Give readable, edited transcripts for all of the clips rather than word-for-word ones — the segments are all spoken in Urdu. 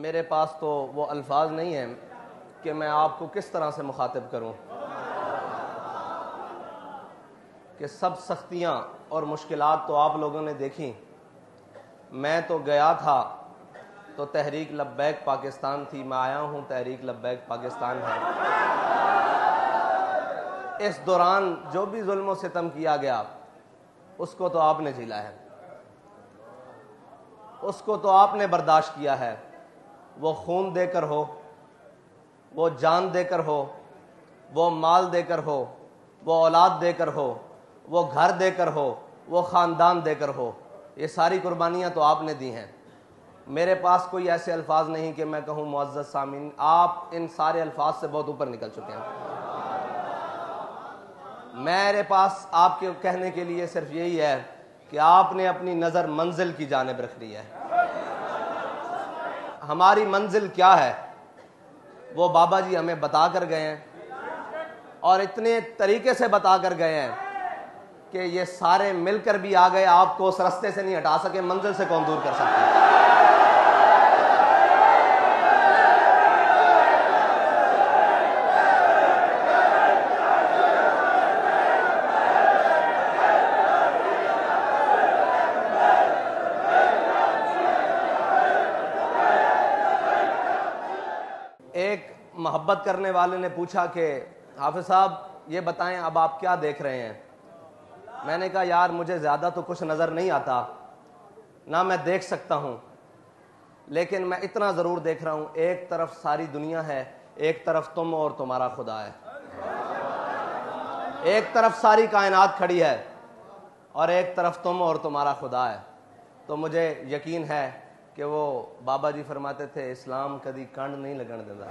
میرے پاس تو وہ الفاظ نہیں ہیں کہ میں آپ کو کس طرح سے مخاطب کروں کہ سب سختیاں اور مشکلات تو آپ لوگوں نے دیکھیں. میں تو گیا تھا تو تحریک لبیک پاکستان تھی، میں آیا ہوں تحریک لبیک پاکستان ہے. اس دوران جو بھی ظلم و ستم کیا گیا اس کو تو آپ نے جھیلا ہے، اس کو تو آپ نے برداشت کیا ہے. وہ خون دے کر ہو، وہ جان دے کر ہو، وہ مال دے کر ہو، وہ اولاد دے کر ہو، وہ گھر دے کر ہو، وہ خاندان دے کر ہو، یہ ساری قربانیاں تو آپ نے دی ہیں. میرے پاس کوئی ایسے الفاظ نہیں کہ میں کہوں معزز سامعین آپ ان سارے الفاظ سے بہت اوپر نکل چکے ہیں. میرے پاس آپ کے کہنے کے لیے صرف یہی ہے کہ آپ نے اپنی نظر منزل کی جانب رکھ لی ہے. ہماری منزل کیا ہے وہ بابا جی ہمیں بتا کر گئے ہیں، اور اتنے طریقے سے بتا کر گئے ہیں کہ یہ سارے مل کر بھی آ گئے، آپ کو اس رستے سے نہیں ہٹا سکے. منزل سے کون دور کر سکتا ہے؟ ایک محبت کرنے والے نے پوچھا کہ حافظ صاحب یہ بتائیں اب آپ کیا دیکھ رہے ہیں؟ میں نے کہا یار مجھے زیادہ تو کچھ نظر نہیں آتا، نہ میں دیکھ سکتا ہوں، لیکن میں اتنا ضرور دیکھ رہا ہوں، ایک طرف ساری دنیا ہے، ایک طرف تم اور تمہارا خدا ہے. ایک طرف ساری کائنات کھڑی ہے اور ایک طرف تم اور تمہارا خدا ہے. تو مجھے یقین ہے کہ وہ بابا جی فرماتے تھے اسلام کدی کنڈ نہیں لگن دیتا.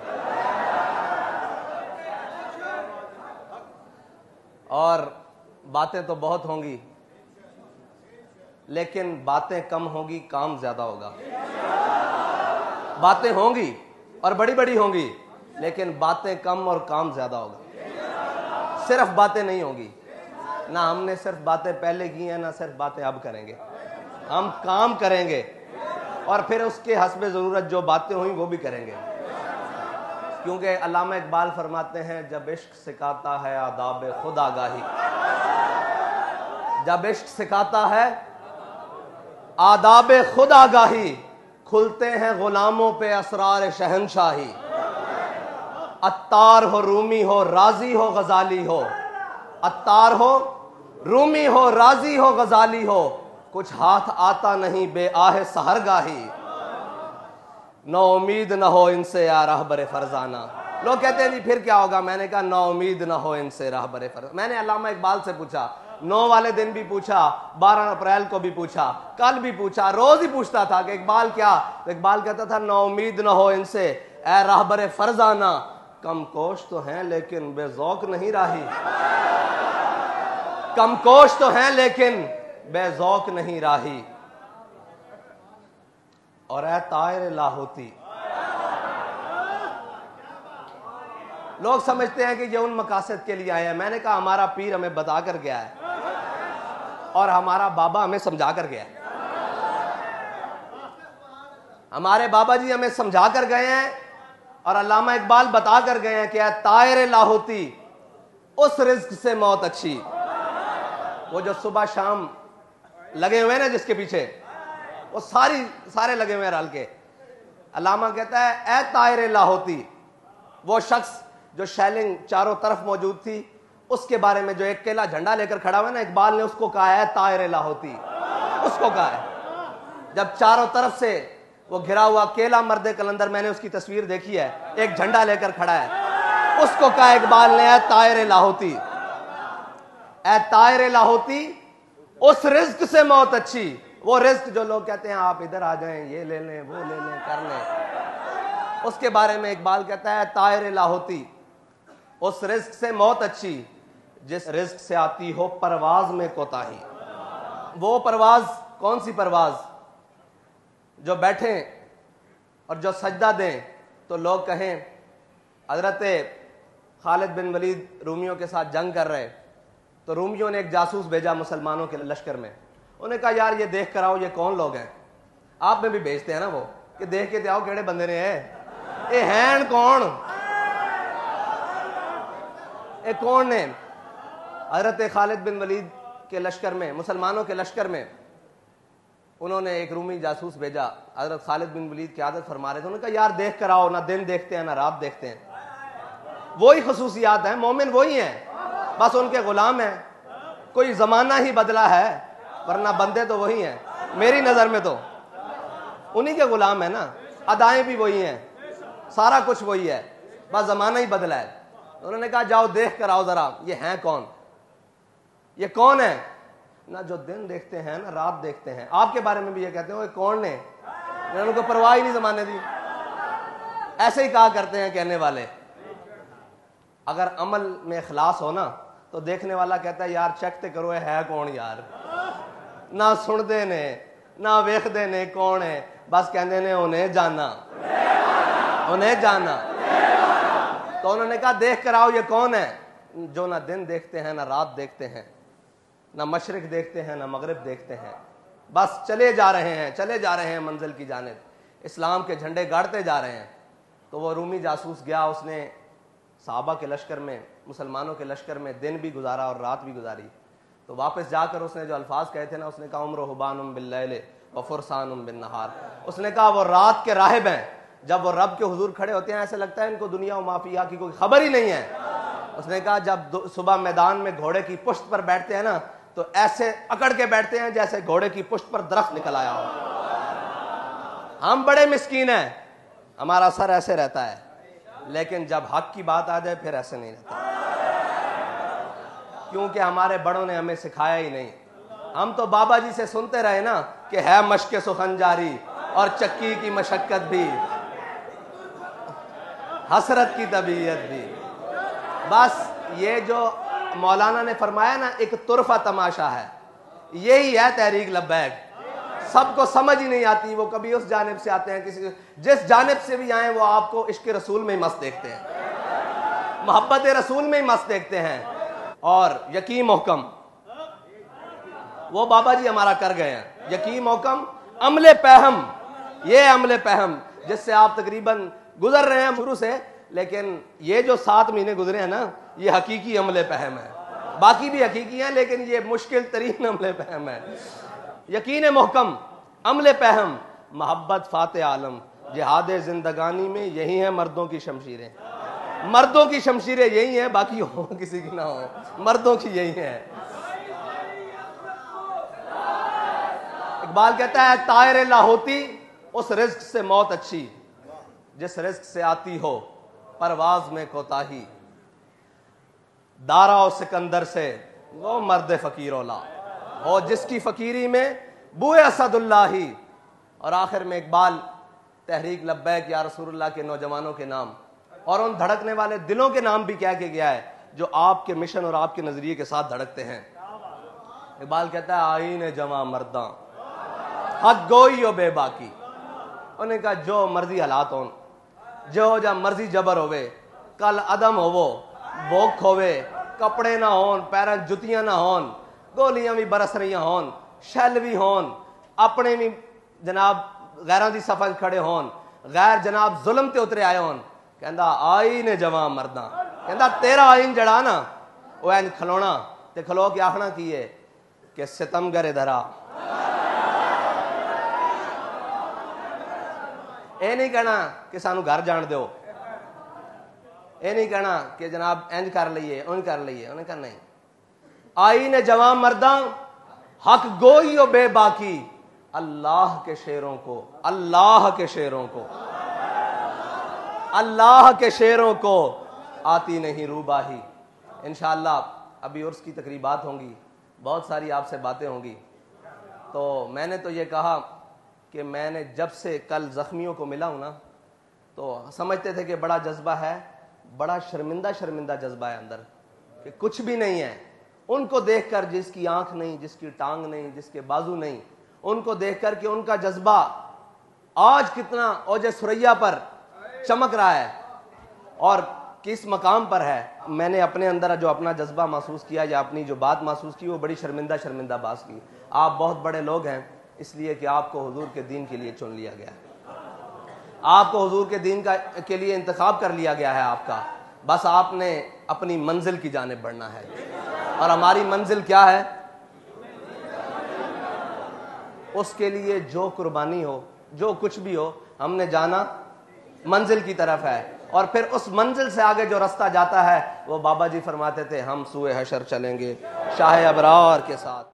اور باتیں تو بہت ہوں گی لیکن باتیں کم ہوں گی، کام زیادہ ہوگا. باتیں ہوں گی اور بڑی بڑی ہوں گی لیکن باتیں کم اور کام زیادہ ہوگا. صرف باتیں نہیں ہوں گی، نہ ہم نے صرف باتیں پہلے کی ہیں، نہ صرف باتیں اب کریں گے، ہم کام کریں گے اور پھر اس کے حسب ضرورت جو باتیں ہوئیں وہ بھی کریں گے. کیونکہ علامہ اقبال فرماتے ہیں جب عشق سکھاتا ہے آداب خود آگاہی، جب عشق سکھاتا ہے آداب خود آگاہی، کھلتے ہیں غلاموں پہ اسرار شہنشاہی. عطار ہو رومی ہو رازی ہو غزالی ہو، عطار ہو رومی ہو رازی ہو غزالی ہو، کچھ ہاتھ آتا نہیں بے آہ سحرگاہی. نا امید نہ ہو ان سے یا رہبر فرزانہ. لوگ کہتے ہیں جی پھر کیا ہوگا؟ میں نے کہا نا امید نہ ہو ان سے رہبر فرزانہ. میں نے علامہ اقبال سے پوچھا، 9 والے دن بھی پوچھا، 12 اپریل کو بھی پوچھا، کل بھی پوچھا، روز ہی پوچھتا تھا کہ اقبال کیا؟ تو اقبال کہتا تھا نا امید نہ ہو ان سے اے رہبر فرزانہ، کم کوش تو ہیں لیکن بے ذوق نہیں راہی. کم کوش تو ہیں لیکن بے ذوق نہیں راہی. اور اے طائر لاہوتی، لوگ سمجھتے ہیں کہ یہ ان مقاصد کے لیے آئے ہیں. میں نے کہا ہمارا پیر ہمیں بتا کر گیا ہے اور ہمارا بابا ہمیں سمجھا کر گیا ہے. ہمارے بابا جی ہمیں سمجھا کر گئے ہیں اور علامہ اقبال بتا کر گئے ہیں کہ اے طائر لاہوتی اس رزق سے موت اچھی. وہ جو صبح شام لگے ہوئے نا جس کے پیچھے، وہ سارے لگے ہوئے رل کے. علامہ کہتا ہے اے طائر لاہوتی، وہ شخص جو شیلنگ چاروں طرف موجود تھی اس کے بارے میں جو ایک کیلا جھنڈا لے کر کھڑا ہوا نا، اقبال نے اس کو کہا ہے طائر لاہوتی. اس کو کہا ہے جب چاروں طرف سے وہ گھرا ہوا کیلا مرد کلندر، میں نے اس کی تصویر دیکھی ہے، ایک جھنڈا لے کر کھڑا ہے، اس کو کہا اقبال نے اے طائر لاہوتی، اے طائر لاہوتی اس رزق سے موت اچھی. وہ رزق جو لوگ کہتے ہیں آپ ادھر آ جائیں، یہ لے لیں وہ لے لیں کر لیں، اس کے بارے میں اقبال کہتا ہے طائر لاہوتی اس رزق سے موت اچھی جس رزق سے آتی ہو پرواز میں کوتاہی. وہ پرواز کون سی پرواز؟ جو بیٹھیں اور جو سجدہ دیں تو لوگ کہیں حضرت خالد بن ولید رومیوں کے ساتھ جنگ کر رہے تو رومیوں نے ایک جاسوس بھیجا مسلمانوں کے لشکر میں. انہوں نے کہا یار یہ دیکھ کر آؤ یہ کون لوگ ہیں. آپ میں بھی بھیجتے ہیں نا وہ کہ دیکھ کے آؤ کہڑے بندے نے ہے اے ہیں کون, اے کون نے. حضرت خالد بن ولید کے لشکر میں, مسلمانوں کے لشکر میں, انہوں نے ایک رومی جاسوس بھیجا. حضرت خالد بن ولید کی عادت فرما رہے تھے, انہوں نے کہا یار دیکھ کر آؤ, نہ دن دیکھتے ہیں نہ رات دیکھتے ہیں. وہی خصوصیات ہیں, مومن وہی ہیں, بس ان کے غلام ہیں. کوئی زمانہ ہی بدلا ہے ورنہ بندے تو وہی ہیں. میری نظر میں تو انہی کے غلام ہیں نا, ادائیں بھی وہی ہیں, سارا کچھ وہی ہے, بس زمانہ ہی بدلا ہے. انہوں نے کہا جاؤ دیکھ کر آؤ ذرا, یہ ہیں کون, یہ کون ہے, نہ جو دن دیکھتے ہیں نہ رات دیکھتے ہیں. آپ کے بارے میں بھی یہ کہتے ہیں وہ کون نے, میں نے ان کو پرواہ ہی نہیں زمانے دی. ایسے ہی کہا کرتے ہیں کہنے والے. اگر عمل میں اخلاص ہو نا تو دیکھنے والا کہتا ہے یار چیک تے کرو ہے کون یار, نہ سن دے نے نہ ویکھ دے نے کون ہے, بس کہندے نے انہیں جانا, انہیں جانا. تو انہوں نے کہا دیکھ کر آؤ یہ کون ہے, جو نہ دن دیکھتے ہیں نہ رات دیکھتے ہیں, نہ مشرق دیکھتے ہیں نہ مغرب دیکھتے ہیں, بس چلے جا رہے ہیں, چلے جا رہے ہیں منزل کی جانب, اسلام کے جھنڈے گاڑتے جا رہے ہیں. تو وہ رومی جاسوس گیا, اس نے صحابہ کے لشکر میں, مسلمانوں کے لشکر میں دن بھی گزارا اور رات بھی گزاری. تو واپس جا کر اس نے جو الفاظ کہے تھے نا, اس نے کہا عمر حبان باللیل و فرسان بالنہار. اس نے کہا وہ رات کے راہب ہیں, جب وہ رب کے حضور کھڑے ہوتے ہیں ایسے لگتا ہے ان کو دنیا و مافیا کی کوئی خبر ہی نہیں ہے. اس نے کہا جب صبح میدان میں گھوڑے کی پشت پر بیٹھتے ہیں نا تو ایسے اکڑ کے بیٹھتے ہیں جیسے گھوڑے کی پشت پر درخت نکل آیا ہو. ہم بڑے مسکین ہیں, ہمارا سر ایسے رہتا ہے, لیکن جب حق کی بات آ جائے پھر ایسے نہیں رہتا, کیونکہ ہمارے بڑوں نے ہمیں سکھایا ہی نہیں. ہم تو بابا جی سے سنتے رہے نا کہ ہے مشق سخن جاری اور چکی کی مشقت بھی, حسرت کی طبیعت بھی. بس یہ جو مولانا نے فرمایا نا ایک طرفہ تماشا ہے, یہی ہے تحریک لبیک. سب کو سمجھ ہی نہیں آتی, وہ کبھی اس جانب سے آتے ہیں, کسی جس جانب سے بھی آئیں وہ آپ کو عشق رسول میں ہی مست دیکھتے ہیں, محبت رسول میں ہی مست دیکھتے ہیں. اور یقین محکم وہ بابا جی ہمارا کر گئے ہیں, یقین محکم عمل پہم, یہ عمل پہم جس سے آپ تقریباً گزر رہے ہیں شروع سے, لیکن یہ جو 7 مہینے گزرے ہیں نا یہ حقیقی عمل پہم ہے. باقی بھی حقیقی ہیں لیکن یہ مشکل ترین عمل پہم ہے. یقین محکم, عمل پہم, محبت فاتح عالم, جہاد زندگانی میں یہی ہیں مردوں کی شمشیریں. مردوں کی شمشیریں یہی ہیں, باقی ہو کسی کی نہ ہو, مردوں کی یہی ہیں. اقبال کہتا ہے طائر لاہوتی اس رزق سے موت اچھی, جس رزق سے آتی ہو پرواز میں کوتاہی. دارا و سکندر سے وہ مرد فقیر اولا ہو, جس کی فقیری میں بوئے اسد اللہ ہی. اور آخر میں اقبال تحریک لبیک یا رسول اللہ کے نوجوانوں کے نام اور ان دھڑکنے والے دلوں کے نام بھی کہہ کے گیا ہے جو آپ کے مشن اور آپ کے نظریے کے ساتھ دھڑکتے ہیں. اقبال کہتا ہے آئین جواں مرداں حد گوئی و بے باکی. انہوں نے کہا جو مرضی حالات ہون, جو جا مرضی جبر ہوئے, کل عدم ہوو, بھوک ہوئے, کپڑے نہ ہون, پیرن جتیاں نہ ہون, گولیاں بھی برس رہی ہون, شل بھی ہون, اپنے بھی جناب غیران دی صفحہ کھڑے ہون, غیر جناب ظلم تے اترے آئے ہون. کہندا آئین جواں مرداں, کہندا تیرا آئین جڑا نا وہ این کھلونا تے کھلو کے آخنا کیے کہ ستم گرے دھرا. اے نہیں کہنا کہ سانو گھر جان دیو, اے نہیں کہنا کہ جناب انج کر لئیے اون کر لئیے. انہوں نے کہا نہیں, آئین جوان مرداں حق گوئی و بے باکی, اللہ کے شیروں کو, اللہ کے شیروں کو, اللہ کے شیروں کو آتی نہیں روباہی. انشاءاللہ ابھی عرس کی تقریبات ہوں گی, بہت ساری آپ سے باتیں ہوں گی. تو میں نے تو یہ کہا کہ میں نے جب سے کل زخمیوں کو ملا ہوں نا تو سمجھتے تھے کہ بڑا جذبہ ہے, بڑا شرمندہ شرمندہ جذبہ ہے اندر کہ کچھ بھی نہیں ہے. ان کو دیکھ کر جس کی آنکھ نہیں, جس کی ٹانگ نہیں, جس کے بازو نہیں, ان کو دیکھ کر کہ ان کا جذبہ آج کتنا اوج ثریا پر چمک رہا ہے اور کس مقام پر ہے. میں نے اپنے اندر جو اپنا جذبہ محسوس کیا یا اپنی جو بات محسوس کی وہ بڑی شرمندہ شرمندہ بات کی. آپ بہت بڑے لوگ ہیں اس لیے کہ آپ کو حضور کے دین کے لیے چن لیا گیا ہے. آپ کو حضور کے دین کے لیے انتخاب کر لیا گیا ہے آپ کا، بس آپ نے اپنی منزل کی جانب بڑھنا ہے، اور ہماری منزل کیا ہے؟ اس کے لیے جو قربانی ہو، جو کچھ بھی ہو، ہم نے جانا منزل کی طرف ہے، اور پھر اس منزل سے آگے جو رستہ جاتا ہے وہ بابا جی فرماتے تھے ہم سوئے حشر چلیں گے شاہ ابرار کے ساتھ۔